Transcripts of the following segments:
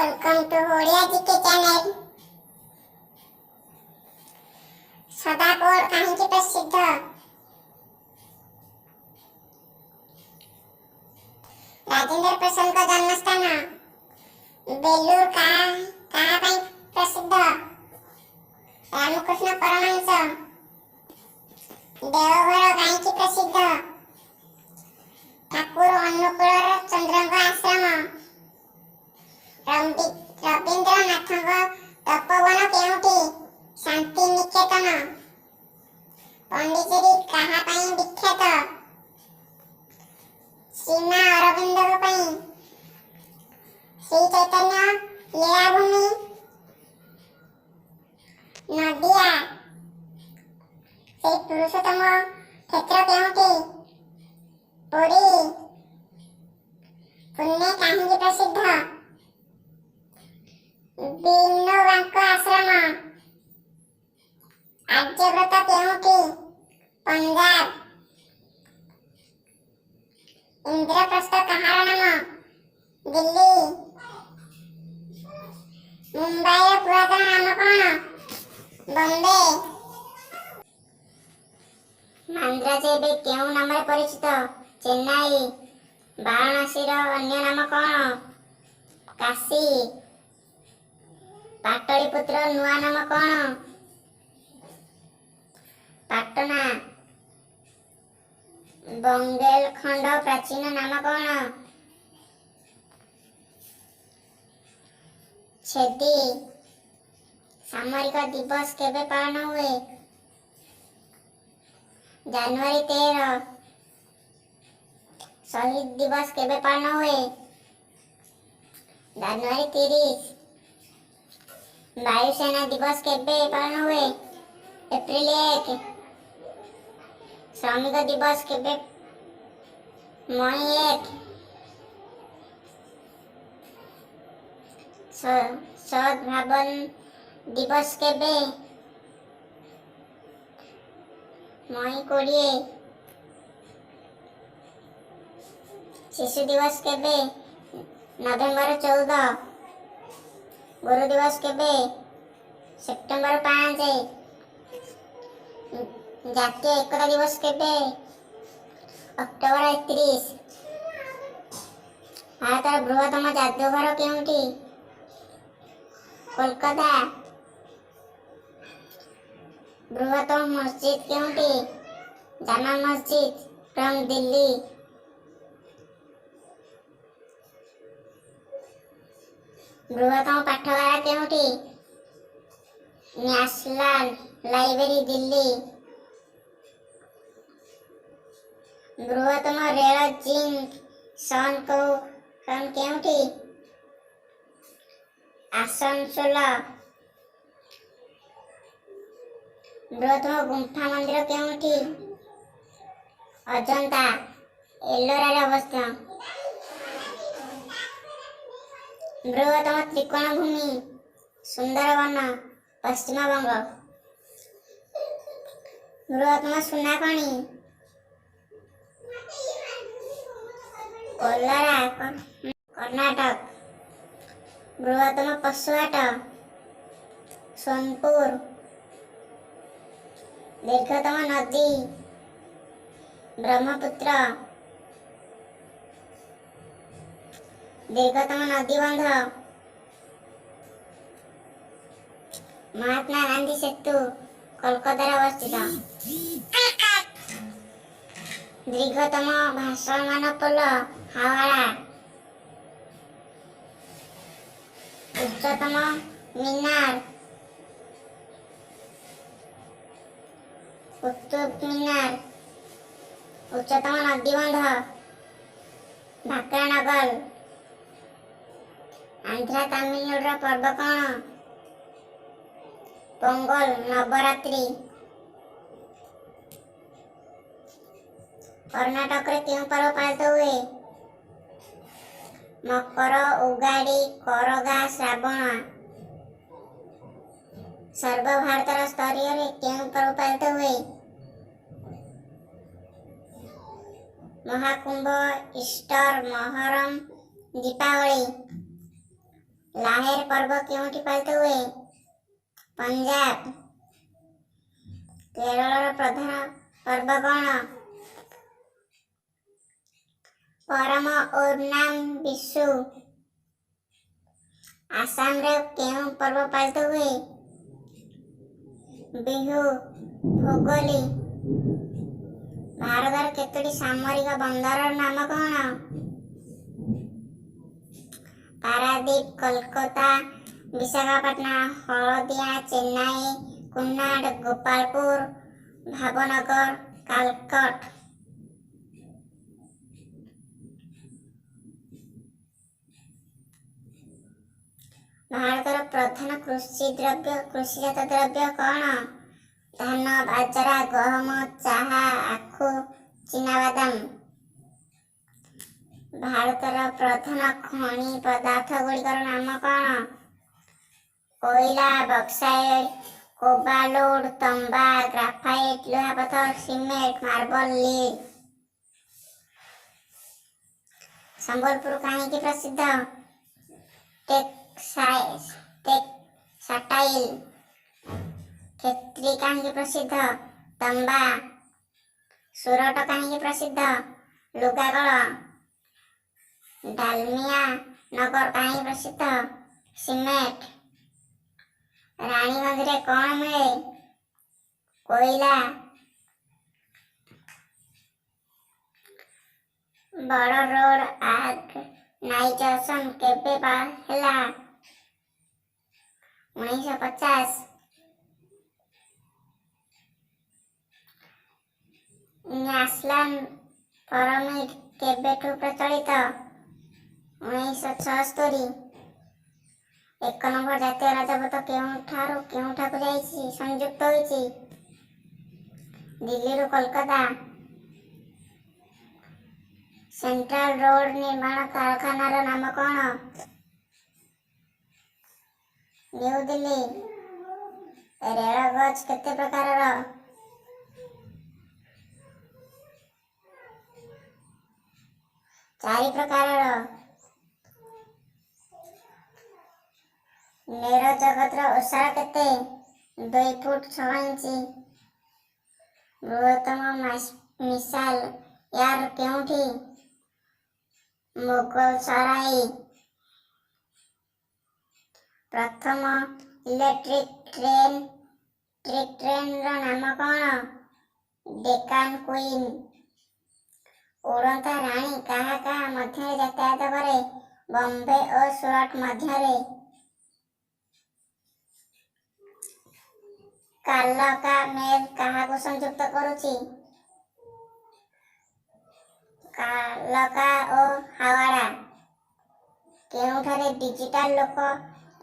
Welcome to Odia GK channel. सदाकोट काहींकी प्रसिद्ध राजेंद्र प्रसन्न का जन्मस्थान बेलूर कहा प्रसिद्ध रामकृष्ण परमहंस देवघर काहींकी प्रसिद्ध ठाकुर अनुकूल चंद्रଙ୍କ आश्रम रवींद्रनाथ तपोवन केउठी शांति निकेतन पंडिचेरी कहा विख्यात श्रीमा अरविंद श्री चैतन्य लीलाभूमि नदिया से पुरुषोत्तम क्षेत्र केउठी पुरी पुण्य काहींकी प्रसिद्ध विनोबांक आश्रम आर्यव्रत केउठी पंजाब इंद्रप्रस्थ कहार नाम दिल्ली मुंबई पुरातन नाम कौन बॉम्बे मांद्राज एबे केउ नाम परिचित चेन्नई वाराणसी अन्य नाम कौन काशी पाटलिपुत्र नुआ नाम कौन पाटना बंगेलखंड प्राचीन नाम कौन छेदी सामरिक दिवस केबे पालन हुए जनवरी 13 शहीद दिवस केबे पालन हुए जनवरी 30 वायुसेना दिवस केबे पालन हुए एप्रिल 1 श्रमिक दिवस केबे मई 1 सद्भावन दिवस केबे मई 20 शिशु दिवस केबे नवेम्बर 14 गुरु दिवस केबे सेप्टेम्बर 5 जातीय एकता दिवस केबे अक्टोबर 31 भारतर बृहत्तम जादुघर केउठी कोलकाता बृहत्तम मस्जिद केउठी जामा मस्जिद फ्रॉम दिल्ली बृहत्तम पाठगार केउठी नेशनल लाइब्रेरी दिल्ली बृहत्तम रेल जंक्शन केउठी आसनसोल बृहत्तम गुंफा मंदिर केउठी अजंता एलोरा अवस्थित बृहत्तम त्रिकोण भूमि सुंदरवन पश्चिम बंग बृहत्तम सुनाखणी कोलारा कर्नाटक बृहत्तम पशुहाट सोनपुर दीर्घतम नदी ब्रह्मपुत्र दीर्घतम नदी बंध महात्मा गांधी सेतु कोलकाता अवस्थित दीर्घतम भासमान पोल हावड़ा उच्चतम मीनार कुतुब मीनार उच्चतम नदी बंध भाकरानगर आंध्रा तमिलनाडु पर्व कौन पोंगल नवरात्रि कर्नाटक रे क्यों पर्व पालित हुए मकर उगाड़ी करगा श्रावण सर्व भारत स्तरीय रे क्यों पर्व पालित हुए महाकुंभ ईस्टर मोहरम दीपावली ଲାହେର ପର୍ବ କେଉଁଠି ପାଳିତ ହୁଏ? ପଞ୍ଜାବ। କେରଳର ପ୍ରଧାନ ପର୍ବ କ'ଣ? ପରମ ଓନାମ୍ ବିଶୁ। ଆସାମରେ କେଉଁ ପର୍ବ ପାଳିତ ହୁଏ? ବିହୁ। ଭୋଗଲି। ଭାରତର କେତୋଟି ସାମରିକ ବନ୍ଦରର ନାମ କ'ଣ? ପାରାଦୀପ, କୋଲକାତା, ବିଶାଖାପାଟଣା, ହଳଦିଆ, ଚେନ୍ନାଇ, କୁର୍ଣ୍ଣାଟ, ଗୋପାଳପୁର, ଭାବନଗର, କାଲକଟ। ଭାରତର ପ୍ରଧାନ କୃଷିଜାତ ଦ୍ରବ୍ୟ କ'ଣ? ଧାନ, ବାଜରା, ଗହମ, ଚାହା, ଆଖୁ, ଚିନାବାଦାମ। ଭାରତର ପ୍ରଧାନ ଖଣି ପଦାର୍ଥ ଗୁଡ଼ିକର ନାମ କ'ଣ? କୋଇଲା, ବକ୍ସାଇଟ୍, କୋବାଲଟ, ତମ୍ବା, ଗ୍ରାଫାଇଟ୍, ଲୁହାପଥର, ସିମେଣ୍ଟ, ମାର୍ବଲ, ଲିଡ୍। ସମ୍ବଲପୁର କାହିଁକି ପ୍ରସିଦ୍ଧ? ଟେକ୍ସଟାଇଲ। କ୍ଷେତ୍ରୀ କାହିଁକି ପ୍ରସିଦ୍ଧ? ତମ୍ବା। ସୁରଟ କାହିଁକି ପ୍ରସିଦ୍ଧ? ଲୁଗାକଳ। ଡାଲମିଆ ନଗର କାହିଁକି ପ୍ରସିଦ୍ଧ? ସିମେଣ୍ଟ। ରାଣୀଗଞ୍ଜରେ କ'ଣ ମିଳେ? କୋଇଲା। ବଡ଼ ରୋଡ୍ ଅର୍ଗାନାଇଜେସନ କେବେ ହେଲା? 1950। ନ୍ୟାସନାଲ ପିରାମିଡ୍ କେବେଠୁ ପ୍ରଚଳିତ? 1976। 1 ନମ୍ବର ଜାତୀୟ ରାଜପଥ କେଉଁଠାରୁ କେଉଁଠାକୁ ସଂଯୁକ୍ତ ହୋଇଛି? ଦିଲ୍ଲୀରୁ କୋଲକାତା। ସେଣ୍ଟ୍ରାଲ ରୋଡ୍ ନିର୍ମାଣ କାରଖାନାର ନାମ କ'ଣ? ନ୍ୟୁ ଦିଲ୍ଲୀ। ରେଳ ଗଜ କେତେ ପ୍ରକାରର? 4 ପ୍ରକାରର। ନେରଜଗତ୍ର ଓସାର କେତେ? 2 ଫୁଟ 6 ଇଞ୍ଚ। ବୃହତ୍ତମ ମିସାଇଲ ୟାର୍ଡ କେଉଁଠି? ମୁଗଲସରାଇ। ପ୍ରଥମ ଇଲେକ୍ଟ୍ରିକ ଟ୍ରେନର ନାମ କ'ଣ? ଡେକାନ କୁଇନ। ଉଡ଼ନ୍ତା ରାଣୀ କାହା କାହା ମଧ୍ୟରେ ଯାତାୟାତ କରେ? ବମ୍ବେ ଓ ସୁରଟ ମଧ୍ୟରେ। କାଲକା ମେଲ୍ କାହାକୁ ସଂଯୁକ୍ତ କରୁଛି? କାଲକା ଓ ହାୱଡ଼ା। କେଉଁଠାରେ ଡିଜିଟାଲ ଲୋକ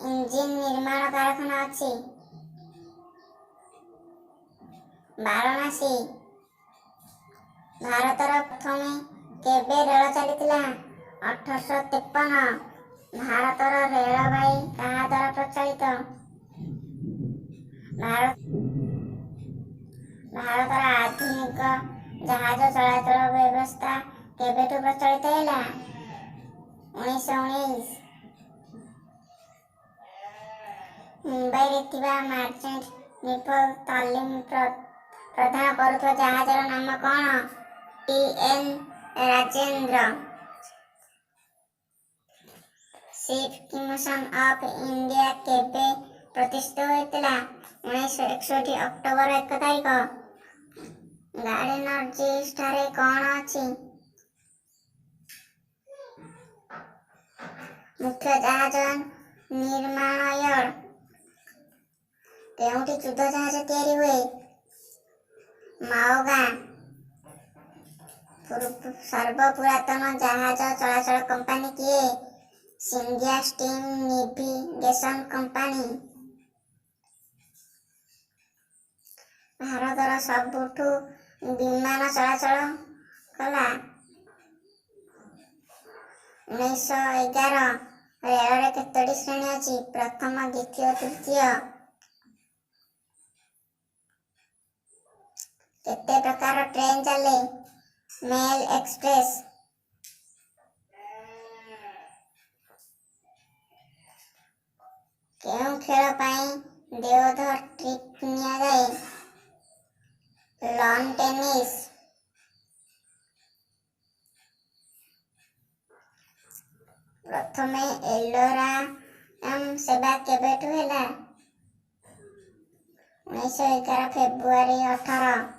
ଇଞ୍ଜିନ ନିର୍ମାଣ କାରଖାନା ଅଛି? ବାରାଣସୀ। ଭାରତର ପ୍ରଥମେ କେବେ ରେଳ ଚାଲିଥିଲା? 1853। ଭାରତର ରେଳବାଇ କାହା ଦ୍ୱାରା ପ୍ରଚଳିତ? ଭାରତର ଆଧୁନିକ ଜାହାଜ ଚଳାଚଳ ବ୍ୟବସ୍ଥା କେବେଠୁ ପ୍ରଚଳିତ ହେଲା? 1919। ମୁମ୍ବାଇରେ ଥିବା ମାର୍ଚେଣ୍ଟ ନେଭି ତାଲିମ ପ୍ରଦାନ କରୁଥିବା ଜାହାଜର ନାମ କ'ଣ? T N. Rajendra. Ship commission of India କେବେ ପ୍ରତିଷ୍ଠିତ ହୋଇଥିଲା? 1961 ଅକ୍ଟୋବର 1 ତାରିଖ। ଗାର୍ଡେନର ଠାରେ କ'ଣ ଅଛି? ମୁଖ୍ୟ ଜାହାଜ ନିର୍ମାଣ ୟାର୍ଡ। କେଉଁଠି ଯୁଦ୍ଧ ଜାହାଜ ତିଆରି ହୁଏ? ମାଓଗାଁ। ସର୍ବପୁରାତନ ଜାହାଜ ଚଳାଚଳ କମ୍ପାନୀ କିଏ? Scindia steam navigation company. ଭାରତର ସବୁଠୁ ବିମାନ ଚଳାଚଳ କଲା? 1911। ରେଳରେ କେତୋଟି ଶ୍ରେଣୀ ଅଛି? ପ୍ରଥମ, ଦ୍ୱିତୀୟ, ତୃତୀୟ। କେତେ ପ୍ରକାର ଟ୍ରେନ ଚାଲେ? Mail express. କେଉଁ ଖେଳ ପାଇଁ ଦେଓଧର ଟ୍ରିକ୍ ନିଆଯାଏ? Lawn tennis. ପ୍ରଥମେ ଏଲୋରାମ୍ ସେବା କେବେଠୁ ହେଲା? 1911 ଫେବୃଆରୀ 18।